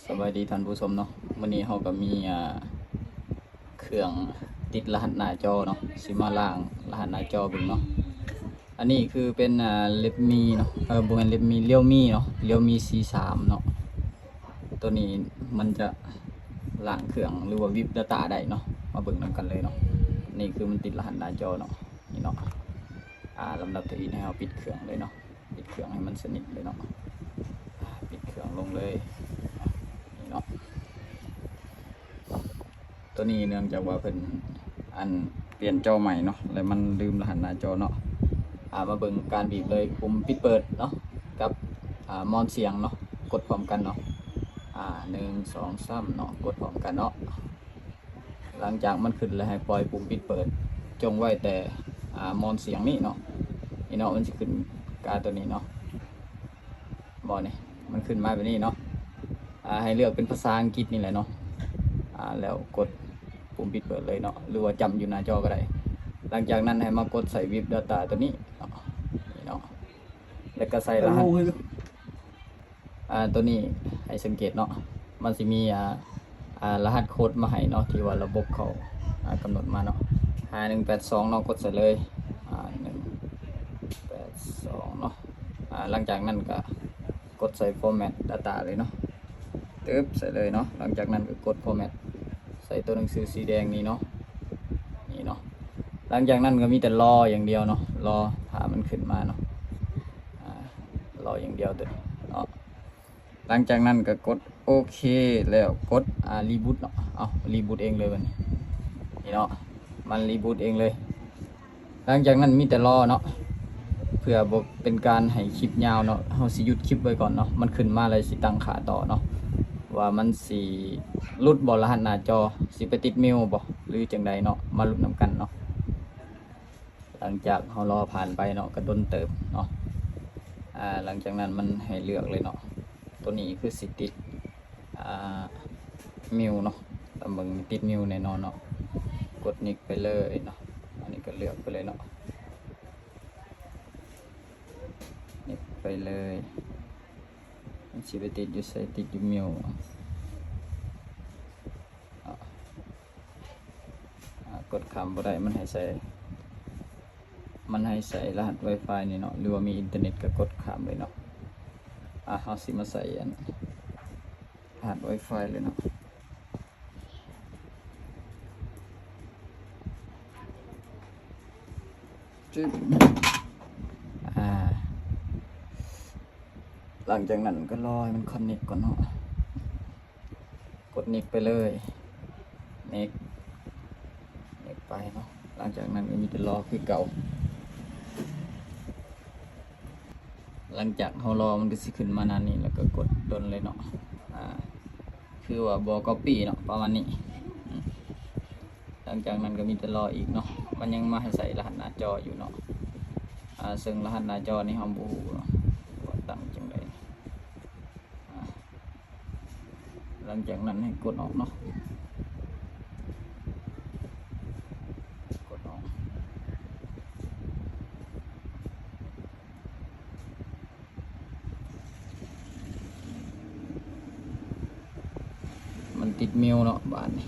สวัสดีท่านผู้ชมเนาะวันนี้เราก็มีเครื่องติดรหัสหน้าจอเนาะสิมาล่างรหัสหน้าจอเบิ่งเนาะอันนี้คือเป็นเลดมีเนาะบ่แม่นเลดมีเลี้ยวมีเนาะเลี้ยวมี C3 เนาะตัวนี้มันจะล่างเครื่องหรือว่าวิบ Data ได้เนาะมาเบิ่งนำกันเลยเนาะนี่คือมันติดรหัสหน้าจอเนาะนี่เนาะลำดับที่ให้เราปิดเครื่องเลยเนาะปิดเครื่องให้มันสนิทเลยเนาะปิดเครื่องลงเลยนี่เนาะตัวนี้เนื่องจากว่าเพิ่นเปลี่ยนจอใหม่เนาะแล้วมันลืมรหัสหน้าจอเนาะมาเบิ่งการบีบเลยปุ่มปิดเปิดเนาะกับมอนเสียงเนาะกดพร้อมกันเนาะ1 2 3เนาะกดพร้อมกันเนาะหลังจากมันขึ้นแล้วให้ปล่อยปุ่มปิดเปิดจงไว้แต่มอนเสียงนี่เนาะนี่เนาะมันจะขึ้นการตัวนี้เนาะบอนี่มันขึ้นมาแบบนี้เนาะให้เลือกเป็นภาษาอังกฤษนี่แหละเนาะแล้วกดปุ่มปิดเปิดเลยเนาะหรือว่าจำอยู่หน้าจอก็ได้หลังจากนั้นให้มากดใส่วิบ Data ตัวนี้นี่เนาะแล้วก็ใส่รหัสตัวนี้ให้สังเกตเนาะมันจะมีรหัสโค้ดมาให้เนาะที่ว่าระบบเขากำหนดมาเนาะ5182เนาะกดใส่เลย182เนาะหลังจากนั้นก็กดใส่ format data เลยเนาะตึ๊บใส่เลยเนาะหลังจากนั้นก็กด format ใส่ตัวหนังสือสีแดงนี้เนาะนี่เนาะหลังจากนั้นก็มีแต่รออย่างเดียวเนาะรอหามันขึ้นมาเนาะรออย่างเดียวเนาะหลังจากนั้นก็กดโอเคแล้วกดรีบูตเนาะรีบูตเองเลยวันนี้นี่เนาะมันรีบูตเองเลยหลังจากนั้นมีแต่รอเนาะเพื่อบ่เป็นการให้คลิปยาวเนาะเฮาสิหยุดคลิปไว้ก่อนเนาะมันขึ้นมาเลยสิตั้งค่าต่อเนาะว่ามันสิรุดบ่รหัสหน้าจอสิไปติดเมลบ่หรือจังใดเนาะมาลุ้นนำกันเนาะหลังจากเฮารอผ่านไปเนาะก็ดนเติบเนาะหลังจากนั้นมันให้เลือกเลยเนาะตัวนี้คือสิติดมิวเนาะตำเบิงติดมิวแน่นอนเนาะกดนิกไปเลยเนาะอันนี้ก็เลือกไปเลยเนาะนิกไปเลยมันสิไปติดอยู่ใส่ติดอยู่มิวกดคำบ่ได้มันให้ใส่รหัส Wi-Fi นี่เนาะหรือว่ามีอินเทอร์เน็ตก็กดข้ามเลยเนาะเอาสิมาใส่รหัส Wi-Fi เลยเนาะหลังจากนั้นก็รอให้มันคอนเนคก่อนเนาะกดเน็กไปเลยเน็กไปเนาะหลังจากนั้นก็มีแต่รอคือเก่าหลังจากเรารอมันก็สิขึ้นมานานนี้แล้วก็กดดนเลยเนาะคือว่าบก๊อปปี้เนาะประมาณนี้หลังจากนั้นก็มีแต่รออีกเนาะมันยังมาให้ใส่รหัสหน้าจออยู่เนาะซึ่งรหัสหน้าจอนี่เราบ่ฮู้เนาะว่าตั้งจังไดหลังจากนั้นให้กดออกเนาะกดออกมันติดเมลเนาะบ้านนี้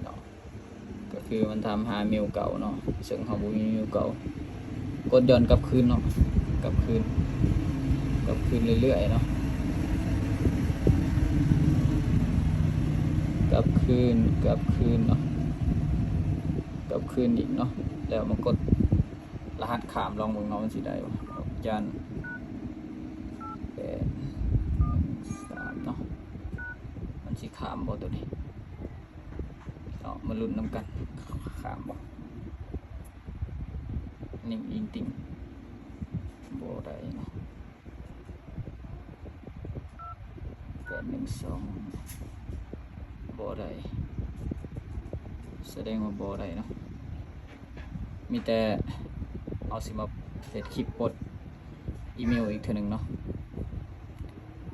เนาะก็คือมันทำหาเมลเก่าเนาะซึ่งเราบ่มีเมลเก่ากดย้อนกลับคืนเนาะกลับคืนเรื่อยๆเนาะกลับคืนเนาะกลับคืนอีกเนาะแล้วมันกดรหัสขามลองเบิ่งเนาะมันสิได้บ่จัน8 1 3เนาะมันสิขามบ่ตัวนี้เนาะมาลุ้นนำกันขามบ่นิ่งอิงติ่งบ่ได้เนาะ8 1 2บ่ได้แสดงว่าบ่ได้เนาะมีแต่เอาสิมาเสร็จคลิปกดอีเมลอีกเท่านึงเนาะ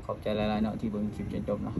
ขอบใจหลายๆเนาะที่เบิ่งคลิปจนจบเนาะ